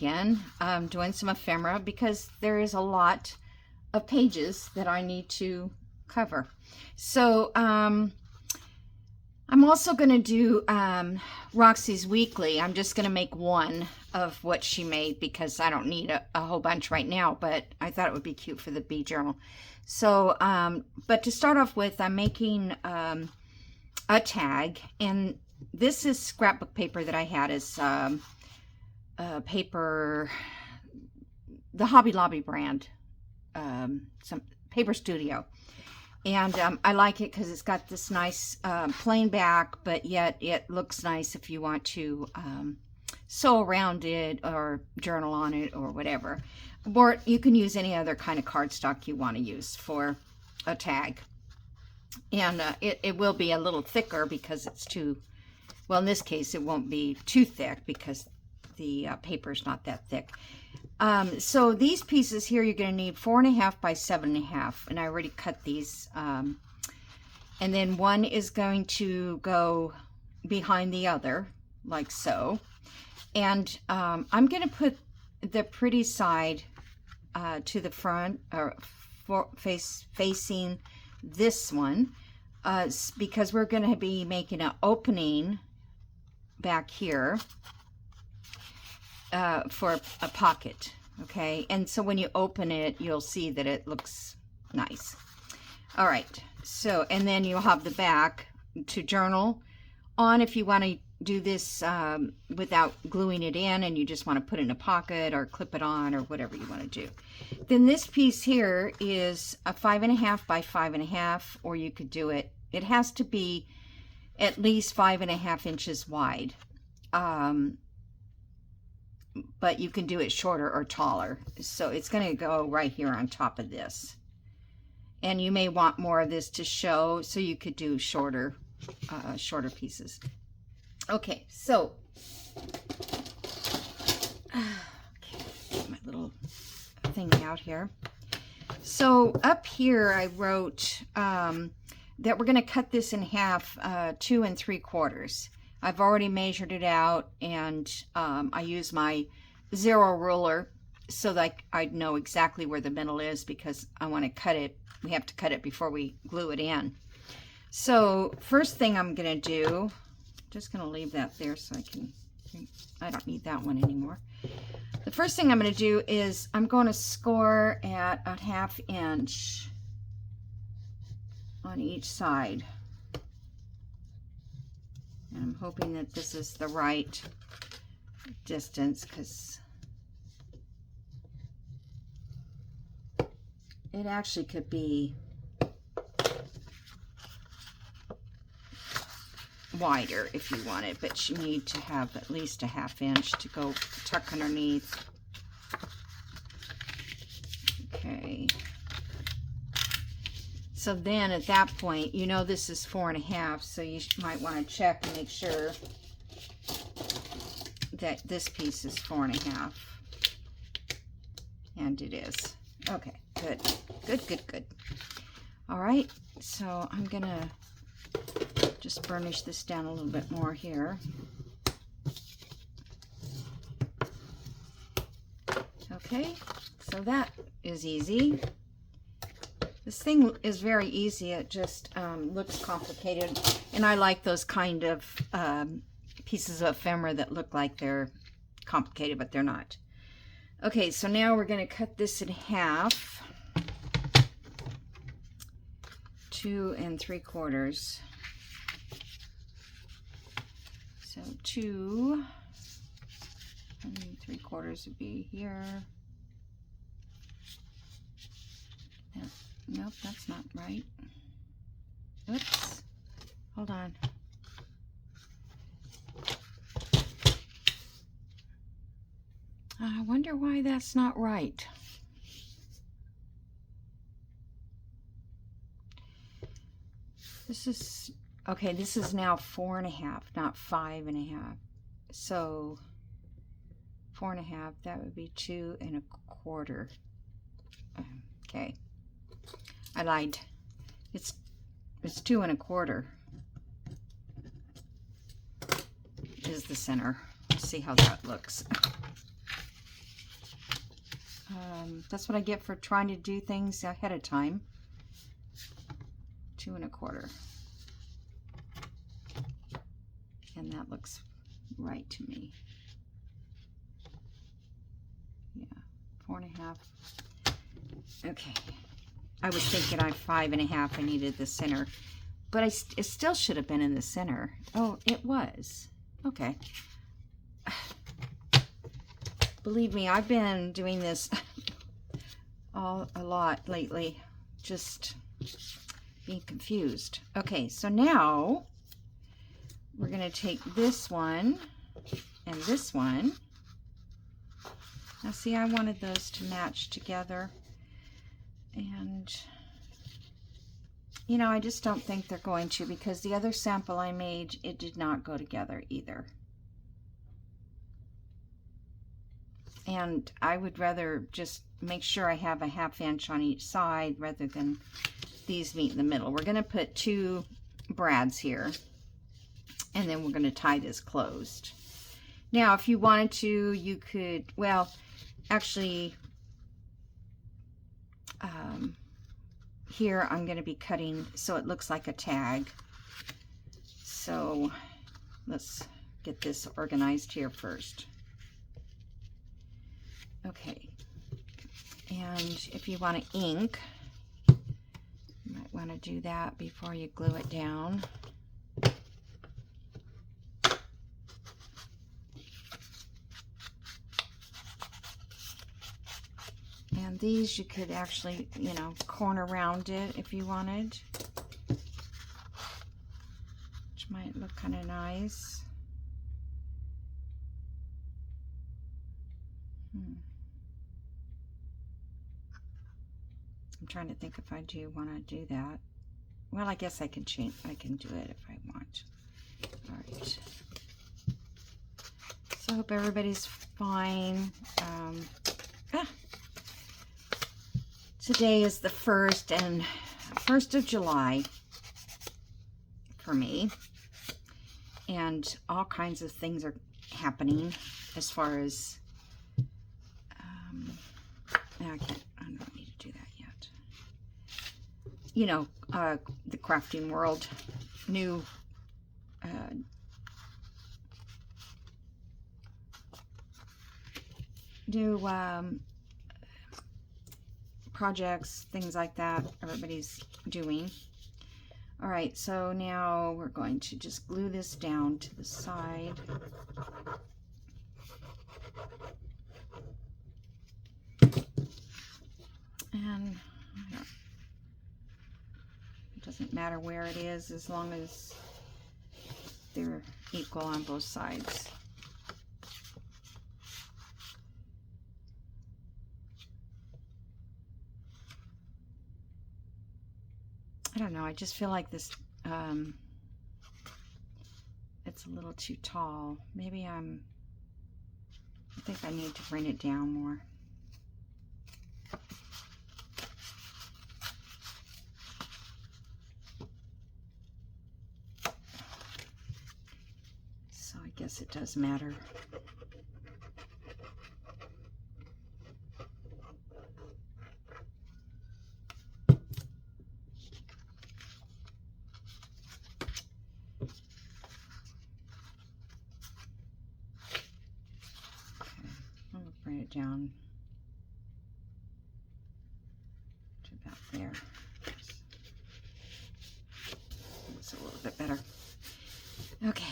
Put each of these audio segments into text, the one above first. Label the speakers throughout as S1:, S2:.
S1: again, doing some ephemera because there is a lot of pages that I need to cover. So I'm also going to do Roxy's weekly. I'm just going to make one of what she made because I don't need a whole bunch right now, but I thought it would be cute for the bee journal. So, but to start off with, I'm making a tag, and this is scrapbook paper that I had as paper, the Hobby Lobby brand, some Paper Studio. And I like it because it's got this nice plain back, but yet it looks nice if you want to sew around it or journal on it or whatever. Or you can use any other kind of cardstock you want to use for a tag. And it will be a little thicker because it's too, well, in this case, it won't be too thick because the paper's not that thick. So these pieces here, you're going to need 4.5 by 7.5, and I already cut these. And then one is going to go behind the other, like so. And I'm going to put the pretty side to the front, or facing this one, because we're going to be making an opening back here for a pocket. Okay, and so when you open it, you'll see that it looks nice. All right, so, and then you'll have the back to journal on if you want to do this without gluing it in, and you just want to put it in a pocket or clip it on or whatever you want to do. Then this piece here is a 5.5 by 5.5, or you could do it, it has to be at least 5.5 inches wide. But you can do it shorter or taller. So it's going to go right here on top of this. And you may want more of this to show, so you could do shorter pieces. Okay, so get my little thing out here. So up here I wrote that we're going to cut this in half, 2 3/4. I've already measured it out, and I use my 0 ruler so that I'd know exactly where the middle is, because I want to cut it. We have to cut it before we glue it in. So first thing I'm going to do, just going to leave that there so I don't need that one anymore. The first thing I'm going to do is I'm going to score at a 1/2 inch on each side. And I'm hoping that this is the right distance, because it actually could be wider if you want it, but you need to have at least a 1/2 inch to go tuck underneath. Okay. So then at that point, you know this is 4.5, so you might want to check and make sure that this piece is 4.5. And it is. Okay, good. Good, good, good. All right, so I'm going to just burnish this down a little bit more here. Okay, so that is easy. This thing is very easy. It just looks complicated, and I like those kind of pieces of ephemera that look like they're complicated, but they're not. Okay, so now we're going to cut this in half, 2 3/4. So 2 3/4 would be here. Nope, that's not right. Oops. Hold on. I wonder why that's not right. This is, okay, this is now 4.5, not 5.5. So 4.5, that would be 2 1/4. Okay. I lied. It's 2 1/4 is the center. Let's see how that looks. That's what I get for trying to do things ahead of time. 2 1/4. And that looks right to me. Yeah, 4 1/2. Okay. I was thinking I 5 1/2. I needed the center, but it still should have been in the center. Oh, it was. Okay. Believe me, I've been doing this a lot lately, just being confused. Okay, so now we're going to take this one and this one. Now see, I wanted those to match together, and you know, I just don't think they're going to, because the other sample I made, it did not go together either. And I would rather just make sure I have a 1/2 inch on each side rather than these meet in the middle. We're going to put 2 brads here, and then we're going to tie this closed. Now, if you wanted to, you could, well, actually, here I'm going to be cutting so it looks like a tag. So let's get this organized here first. Okay, and if you want to ink, you might want to do that before you glue it down. And these you could actually, you know, corner around it if you wanted, which might look kind of nice. I'm trying to think if I do want to do that. Well, I guess I can change. I can do it if I want. All right. So I hope everybody's fine. Today is the 1st of July for me, and all kinds of things are happening as far as I don't need to do that yet. You know, the crafting world, new projects, things like that everybody's doing. All right, so now we're going to just glue this down to the side. And it doesn't matter where it is as long as they're equal on both sides. I don't know, I just feel like this, it's a little too tall. Maybe I think I need to bring it down more. So I guess it does matter. Bring it down to about there. It's a little bit better. Okay.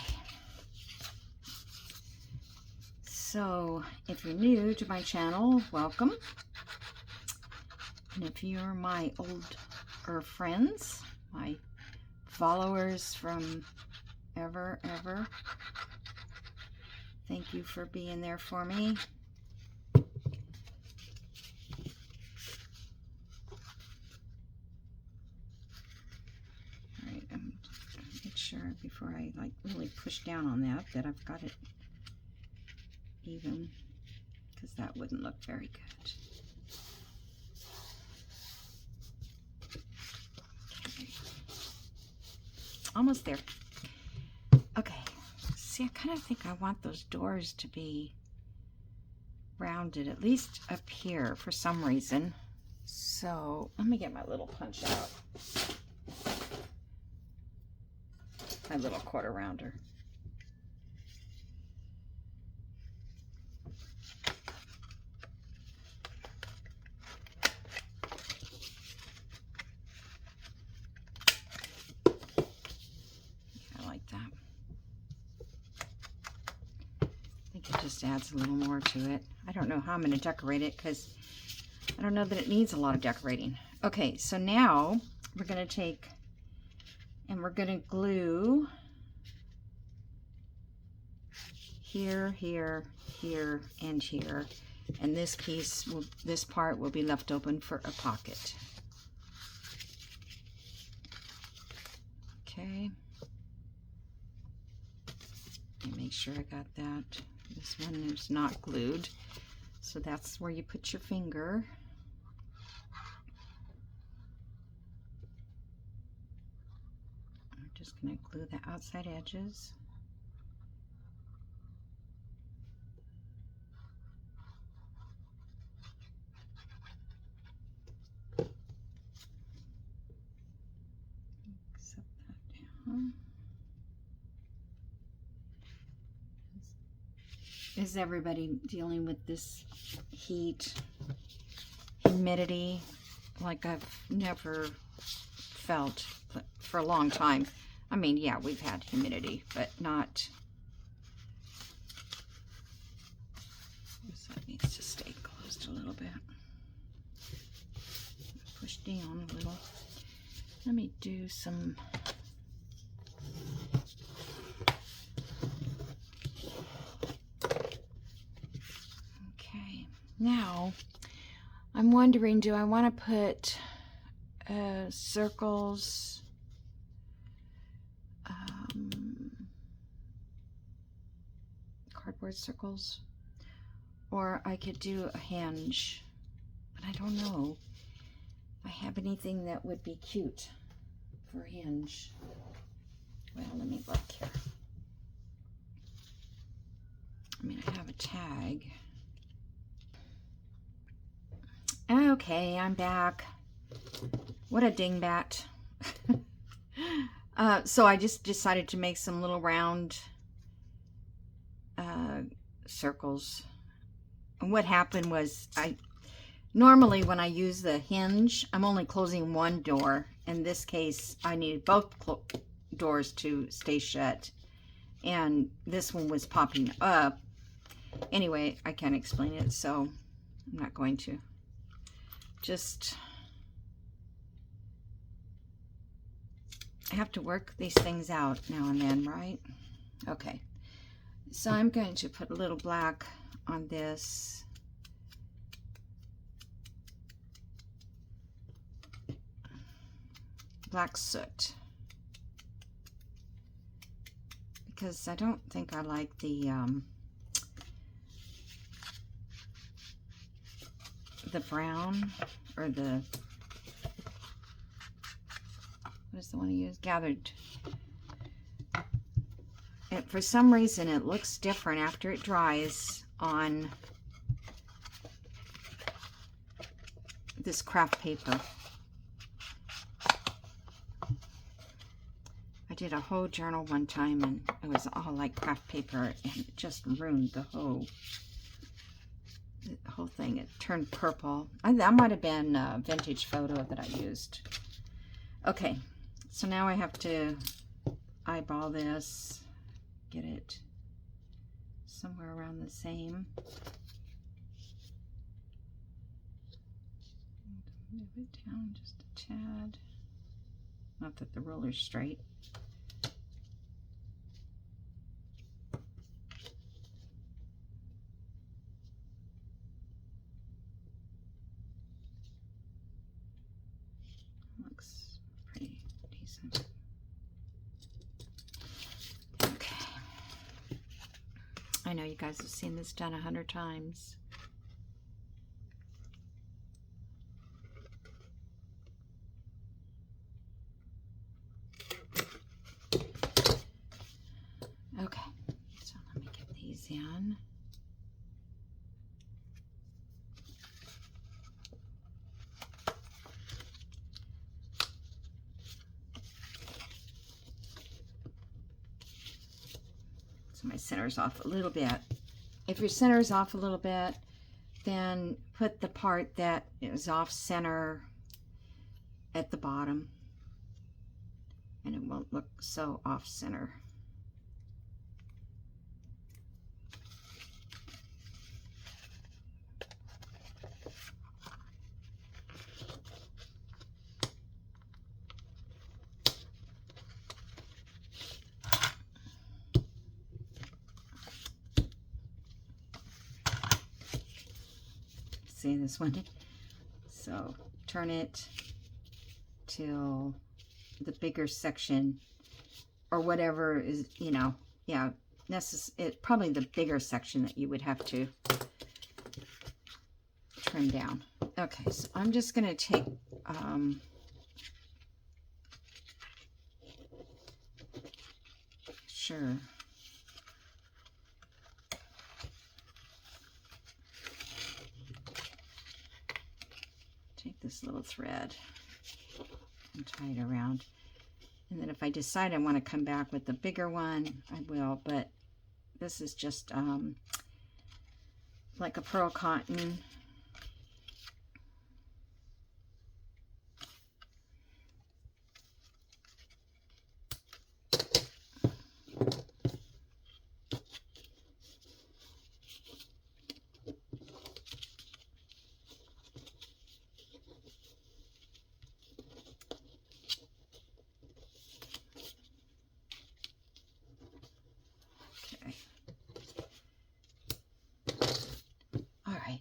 S1: So, if you're new to my channel, welcome. And if you're my older friends, my followers from ever, thank you for being there for me. Sure, before I like really push down on that I've got it even, because that wouldn't look very good. Okay. Almost there. Okay, see, I kind of think I want those doors to be rounded, at least up here for some reason. So let me get my little punch out. My little quarter rounder. I like that. I think it just adds a little more to it. I don't know how I'm going to decorate it because I don't know that it needs a lot of decorating. Okay, so now we're going to take and we're going to glue here, here, here, and here. And this piece, this part will be left open for a pocket. Okay. Let me make sure I got that. This one is not glued. So that's where you put your finger. I'm just going to glue the outside edges. Set that down. Is everybody dealing with this heat, humidity, like I've never felt for a long time? I mean, yeah, we've had humidity, but not. So it needs to stay closed a little bit. Push down a little. Let me do some. Okay, now I'm wondering, do I want to put circles, cardboard circles, or I could do a hinge, but I don't know if I have anything that would be cute for a hinge. Well, let me look here. I mean, I have a tag. Okay, I'm back. What a dingbat. So I just decided to make some little round circles. And what happened was, normally when I use the hinge, I'm only closing one door. In this case, I needed both doors to stay shut. And this one was popping up. Anyway, I can't explain it, so I'm not going to. Just, I have to work these things out now and then, right? Okay, so I'm going to put a little black on this. Black soot. Because I don't think I like the brown, or the, what is the one I use? Gathered. And for some reason it looks different after it dries on this craft paper. I did a whole journal one time and it was all like craft paper and it just ruined the whole thing. It turned purple. That might have been a vintage photo that I used. Okay, so now I have to eyeball this, get it somewhere around the same. Move it down just a tad. Not that the ruler's straight. Looks pretty decent. Okay. I know you guys have seen this done 100 times. Okay, so let me get these in. My center's off a little bit. If your center's off a little bit, then put the part that is off center at the bottom, and it won't look so off center. See this one? So turn it till the bigger section, or whatever is, you know, yeah, probably the bigger section that you would have to trim down. Okay, so I'm just going to take sure. Take this little thread and tie it around. And then if I decide I want to come back with the bigger one, I will. But this is just like a pearl cotton.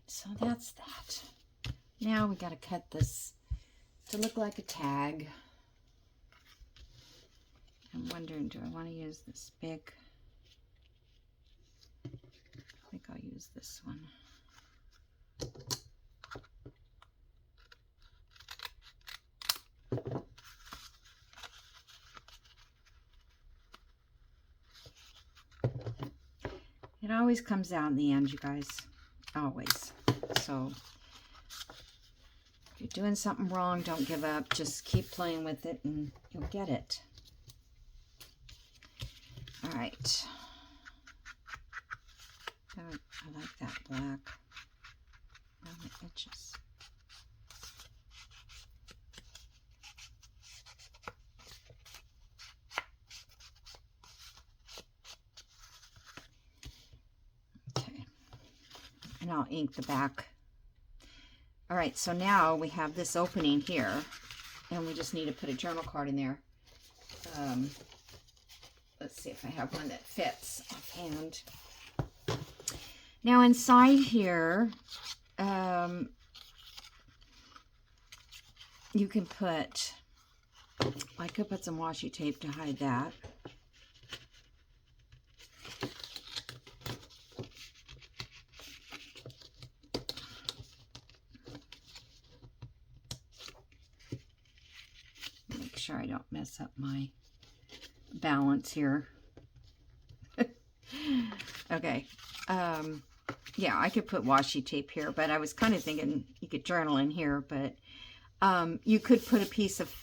S1: So that's that. Now we got to cut this to look like a tag. I'm wondering, do I want to use this big? I think I'll use this one. It always comes out in the end, you guys. Always. So if you're doing something wrong, don't give up. Just keep playing with it and you'll get it. All right. I like that black around the edges. Okay. And I'll ink the back. All right, so now we have this opening here, and we just need to put a journal card in there. Let's see if I have one that fits offhand. Now inside here, you can put, I could put some washi tape to hide that. Make sure I don't mess up my balance here. Okay. Yeah, I could put washi tape here, but I was kind of thinking you could journal in here, but you could put a piece of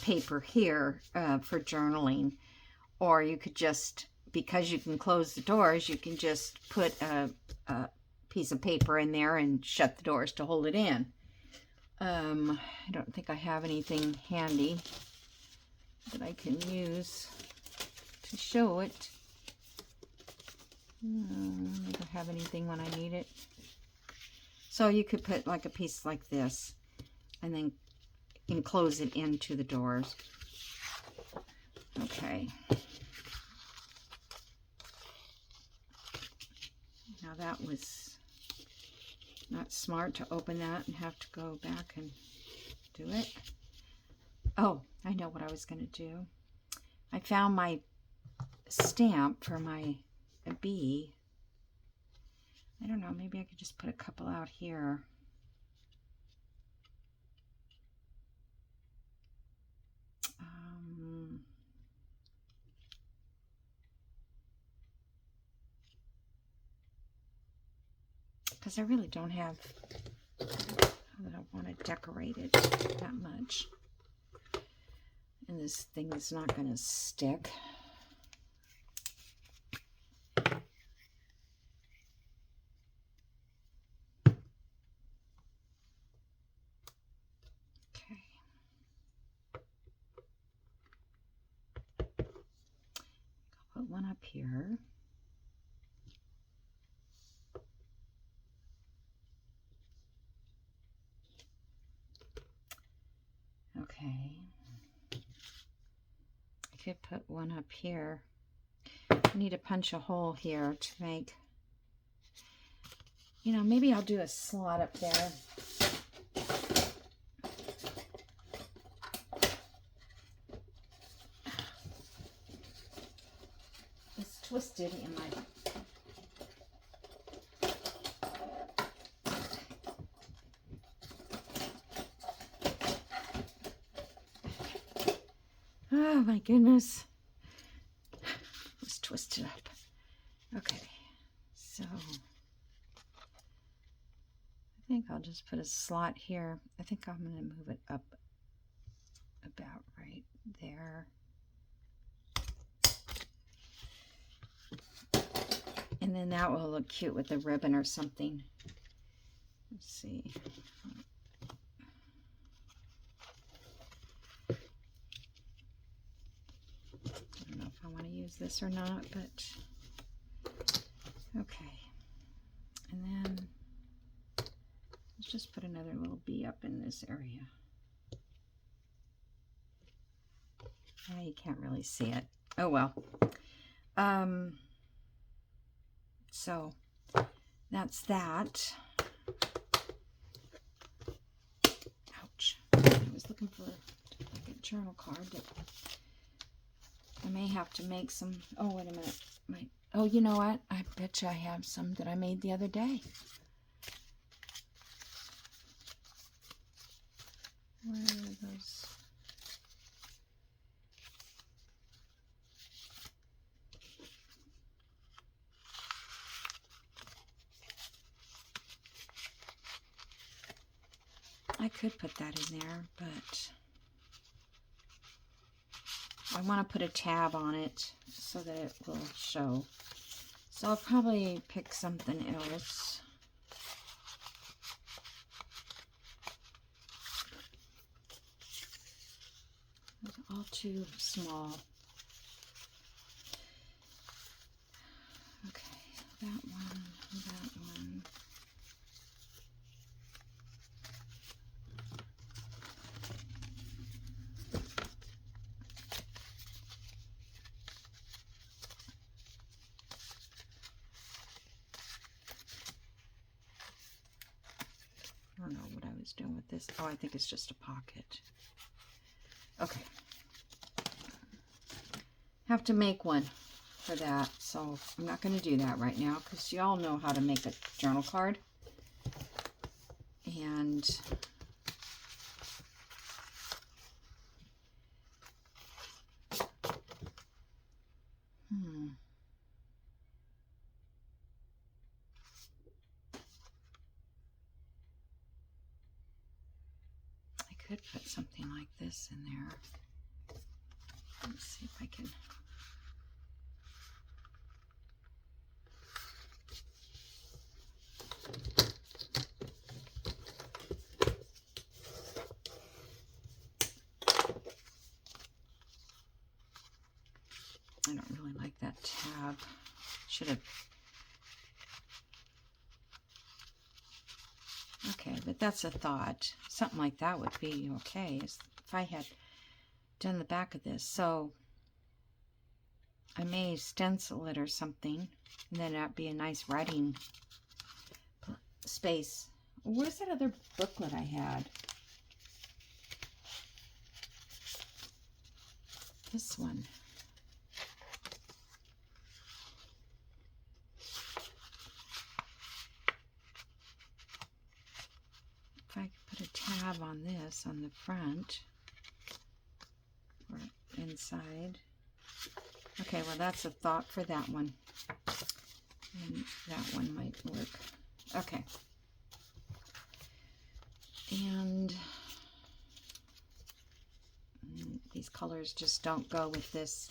S1: paper here for journaling, or you could just, because you can close the doors, you can just put a piece of paper in there and shut the doors to hold it in. I don't think I have anything handy that I can use to show it. I never have anything when I need it. So you could put like a piece like this and then enclose it into the doors. Okay. Now that was not smart to open that and have to go back and do it. Oh, I know what I was going to do. I found my stamp for my bee. I don't know, maybe I could just put a couple out here. Because I really don't have that I want to decorate it that much. And this thing is not going to stick. up here. Okay. I could put one up here. I need to punch a hole here to make, you know, maybe I'll do a slot up there. It's twisted in my... Oh my goodness. It's twisted up. Okay, so I think I'll just put a slot here. I think I'm going to move it up about right there. And then that will look cute with a ribbon or something. Let's see. I don't know if I want to use this or not, but okay. And then let's just put another little bee up in this area. Yeah, you can't really see it. Oh well. So that's that. Ouch. I was looking for like a journal card that I may have to make some. Oh, wait a minute. Oh, you know what? I bet you I have some that I made the other day. Where are those? I could put that in there, but I want to put a tab on it so that it will show. So I'll probably pick something else. It's all too small. Okay, that one, that one. I don't know what I was doing with this. Oh, I think it's just a pocket. Okay. Have to make one for that, so I'm not going to do that right now because you all know how to make a journal card. And I could put something like this in there. Let's see if I can. I don't really like that tab. Should have. Okay, but that's a thought. Something like that would be okay if I had done the back of this. So I may stencil it or something, and then that'd be a nice writing space. Where's that other booklet I had? This one. If I could put a tab on this on the front or inside. Okay, well that's a thought for that one. And that one might work. Okay. And these colors just don't go with this.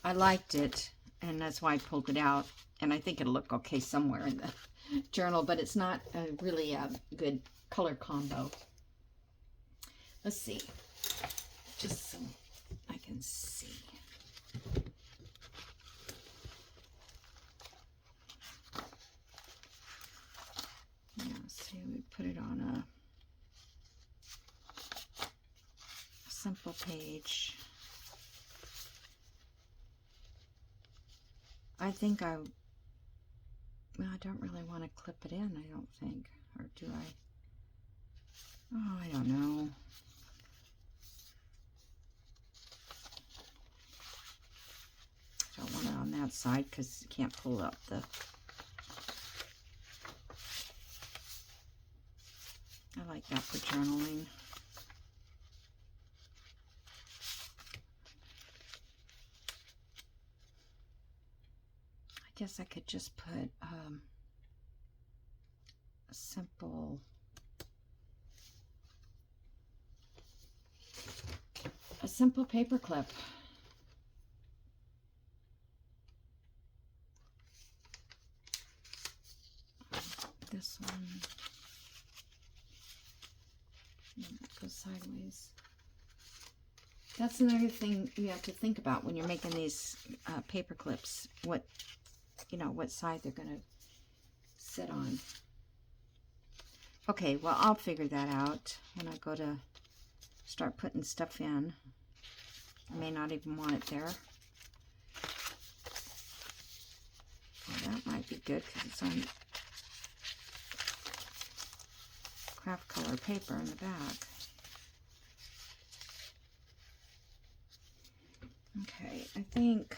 S1: I liked it, and that's why I pulled it out. And I think it'll look okay somewhere in the journal, but it's not really a good color combo. Let's see. Just so I can see. see, we put it on a simple page. I think well, I don't really want to clip it in, I don't think. Or do I? Oh, I don't know. I don't want it on that side because you can't pull up the... I like that for journaling. I guess I could just put a simple paper clip. This one. That goes sideways. That's another thing you have to think about when you're making these paper clips. What side they're going to sit on. Okay, well, I'll figure that out when I go to start putting stuff in. I may not even want it there. Well, that might be good because it's on craft color paper in the back. Okay, I think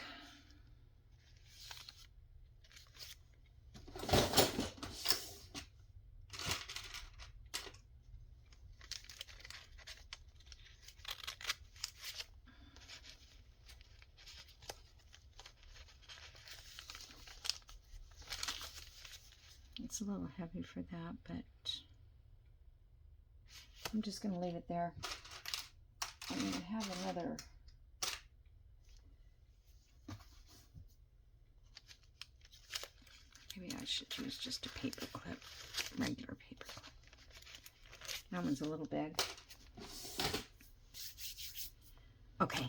S1: it's a little heavy for that, but I'm just going to leave it there. I'm going to have another. Maybe I should use just a paper clip, regular paper clip. That one's a little big. Okay,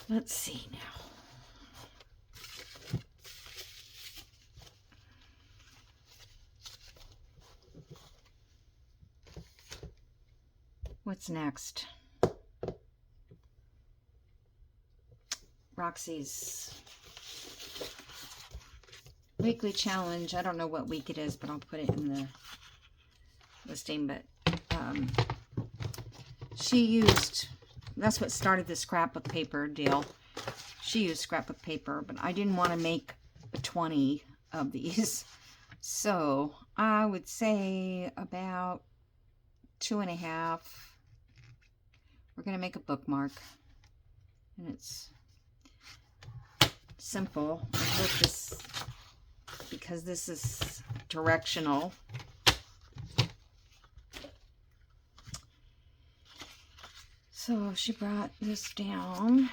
S1: let's see now. What's next? Roxys weekly challenge. I don't know what week it is, but I'll put it in the listing. But she used, that's what started the scrapbook paper deal. She used scrapbook paper, but I didn't want to make 20 of these. So I would say about 2.5. We're going to make a bookmark. And it's simple. I hope this, because this is directional. So she brought this down.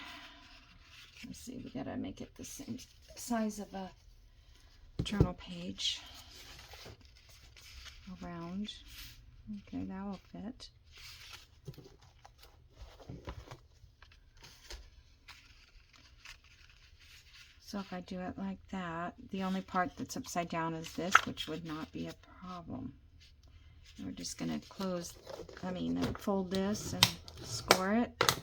S1: Let's see, we gotta make it the same size of a journal page. Around. Okay, that will fit. So if I do it like that, the only part that's upside down is this, which would not be a problem. And we're just going to fold this and score it.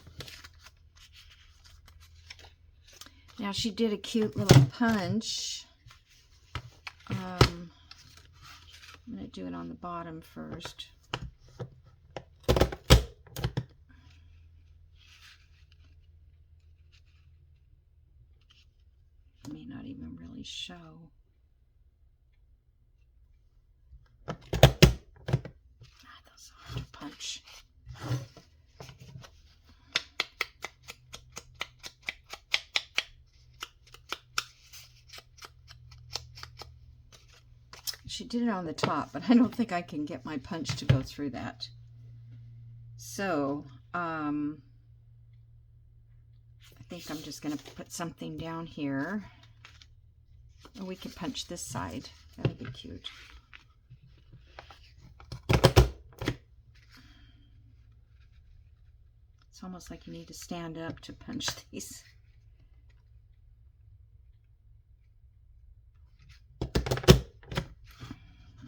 S1: Now she did a cute little punch. I'm going to do it on the bottom first. May not even really show. Those are hard to punch. She did it on the top, but I don't think I can get my punch to go through that. So, I think I'm just going to put something down here. Or we could punch this side. That would be cute. It's almost like you need to stand up to punch these.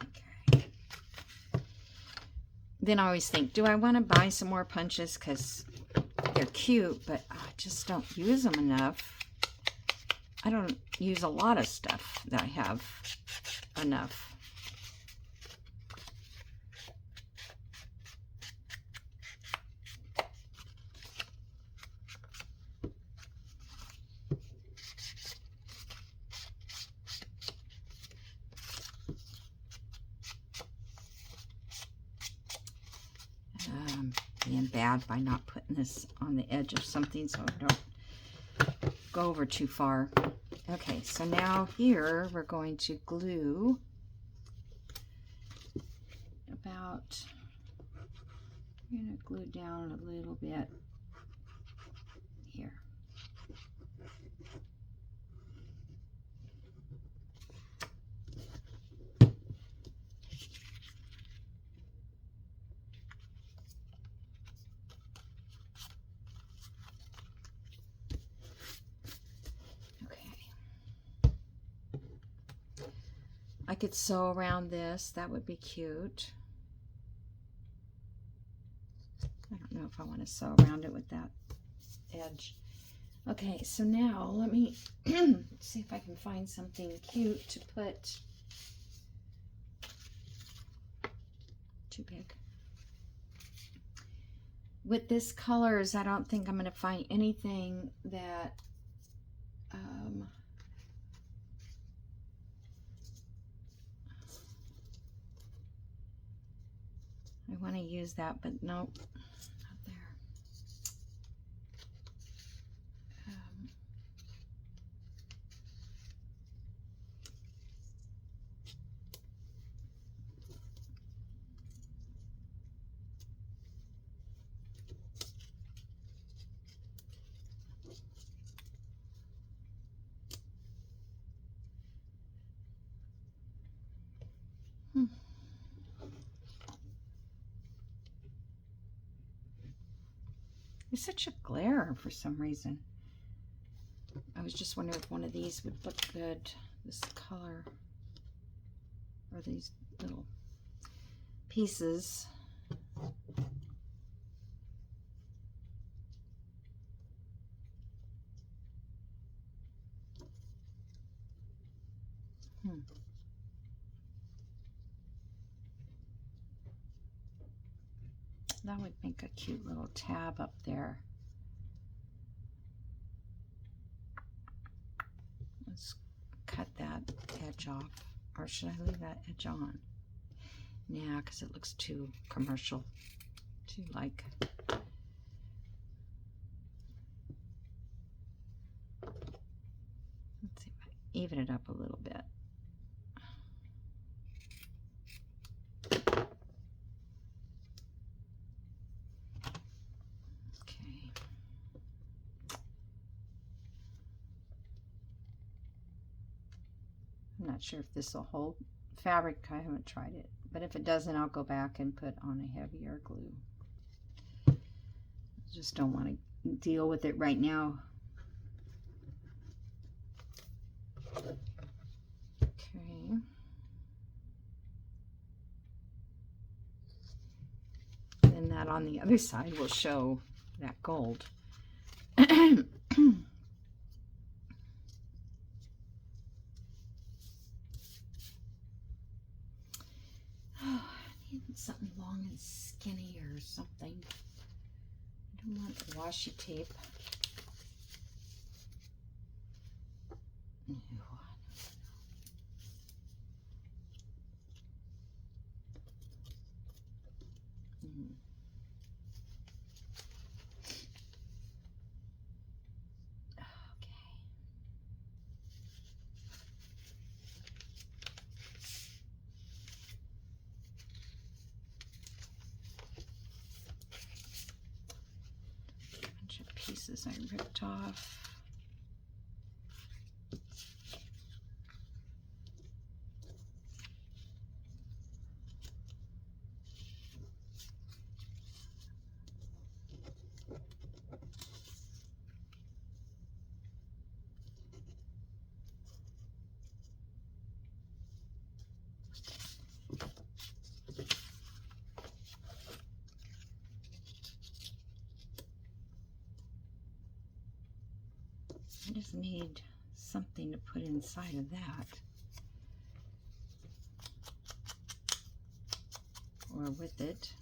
S1: Okay. then I always think, do I want to buy some more punches? Because they're cute, but I just don't use them enough. I don't use a lot of stuff that I have enough. Being bad by not putting this on the edge of something so I don't go over too far. Okay, so now here we're going to glue about, I'm going to glue down a little bit here. I could sew around this. That would be cute. I don't know if I want to sew around it with that edge. Okay, so now let me see if I can find something cute to put. Too big. With this colors, I don't think I'm going to find anything that I want to use that, but nope, not there. It's such a glare for some reason. I was just wondering if one of these would look good, this color, or these little pieces. That would make a cute little tab up there. Let's cut that edge off. Or should I leave that edge on? Yeah, because it looks too commercial. Too like. Let's see if I even it up a little bit. I'm not sure if this will hold fabric. I haven't tried it, but if it doesn't, I'll go back and put on a heavier glue. I just don't want to deal with it right now. Okay. And that on the other side will show that gold. Something long and skinny or something. I don't want washi tape. No. Pieces I ripped off. just need something to put inside of that. Or with it.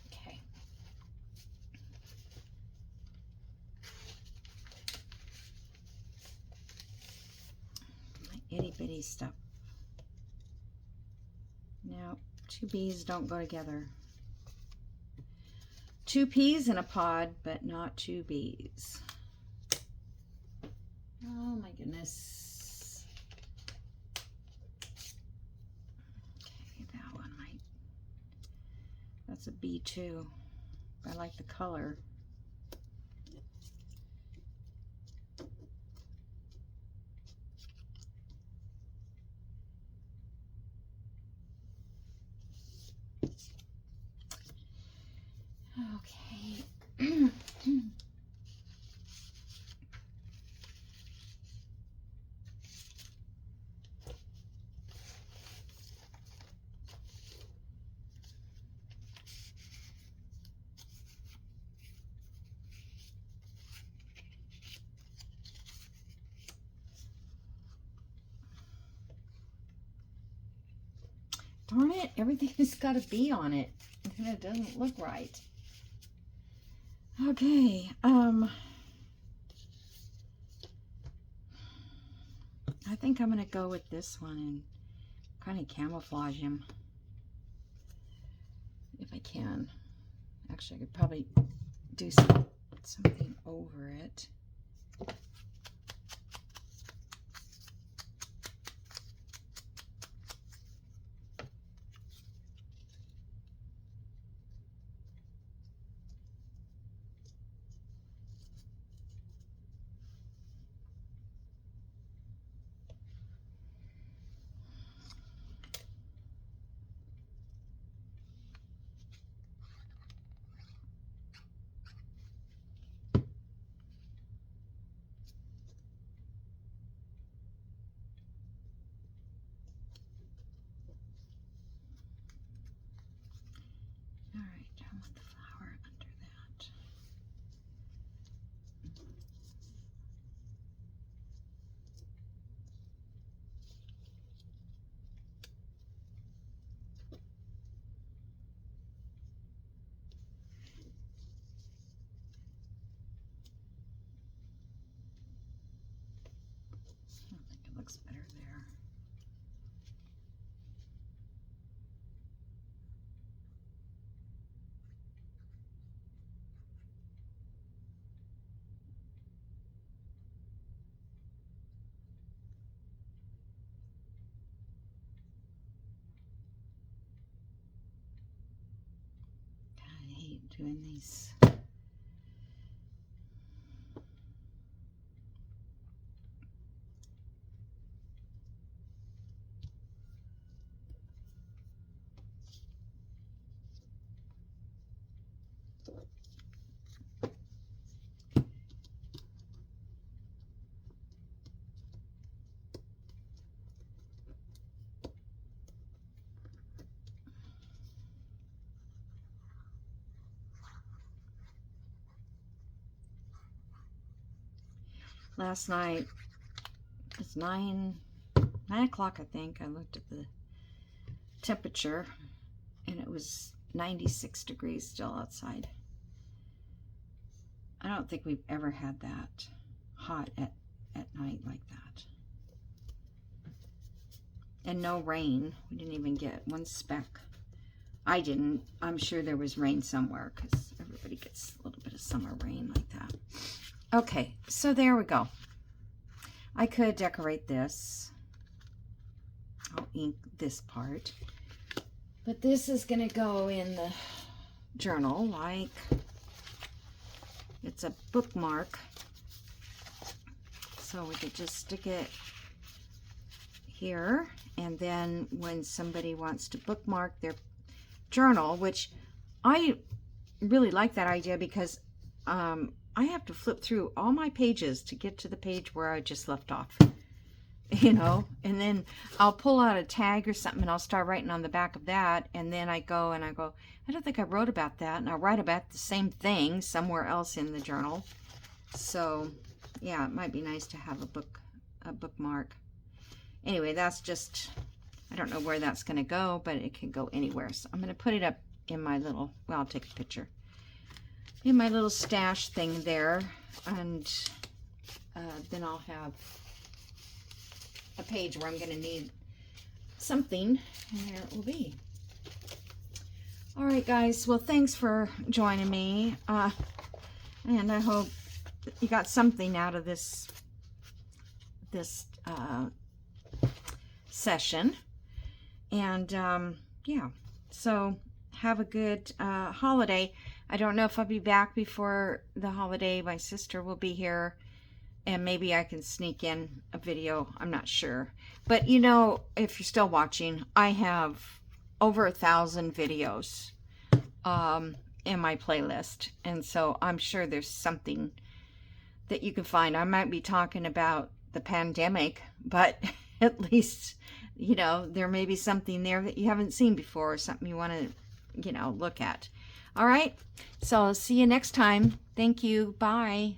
S1: Okay. My itty bitty stuff. Now, two bees don't go together. Two peas in a pod, but not two bees. Oh my goodness. Okay, that one might. That's a bee too. I like the color. Okay. Darn it, everything has got a bee on it. And it doesn't look right. Okay, I think I'm gonna go with this one and kind of camouflage him. If I can. Actually, I could probably do something over it. All right, I want the flower under that. I think it looks better there. I hate doing these. Last night, it's 9 o'clock, I think. I looked at the temperature and it was 96 degrees still outside. I don't think we've ever had that hot at night like that. And no rain. We didn't even get one speck. I didn't. I'm sure there was rain somewhere because everybody gets a little bit of summer rain like that. Okay, so there we go. I could decorate this. I'll ink this part. But this is going to go in the journal like it's a bookmark. So we could just stick it here. And then when somebody wants to bookmark their journal, which I really like that idea because I have to flip through all my pages to get to the page where I just left off. you know, and then I'll pull out a tag or something and I'll start writing on the back of that, and then I go, I don't think I wrote about that, and I'll write about the same thing somewhere else in the journal. So yeah, it might be nice to have a bookmark. Anyway, that's just, I don't know where that's going to go, but it can go anywhere. So I'm going to put it up in my little, well, I'll take a picture, in my little stash thing there, and then I'll have a page where I'm going to need something, and there it will be. All right, guys. Well, thanks for joining me, and I hope you got something out of this session. And yeah, so have a good holiday. I don't know if I'll be back before the holiday. My sister will be here, and maybe I can sneak in a video. I'm not sure. But you know, if you're still watching, I have over 1,000 videos in my playlist. And so I'm sure there's something that you can find. I might be talking about the pandemic, but at least, you know, there may be something there that you haven't seen before, or something you want to, you know, look at. All right. So I'll see you next time. Thank you. Bye.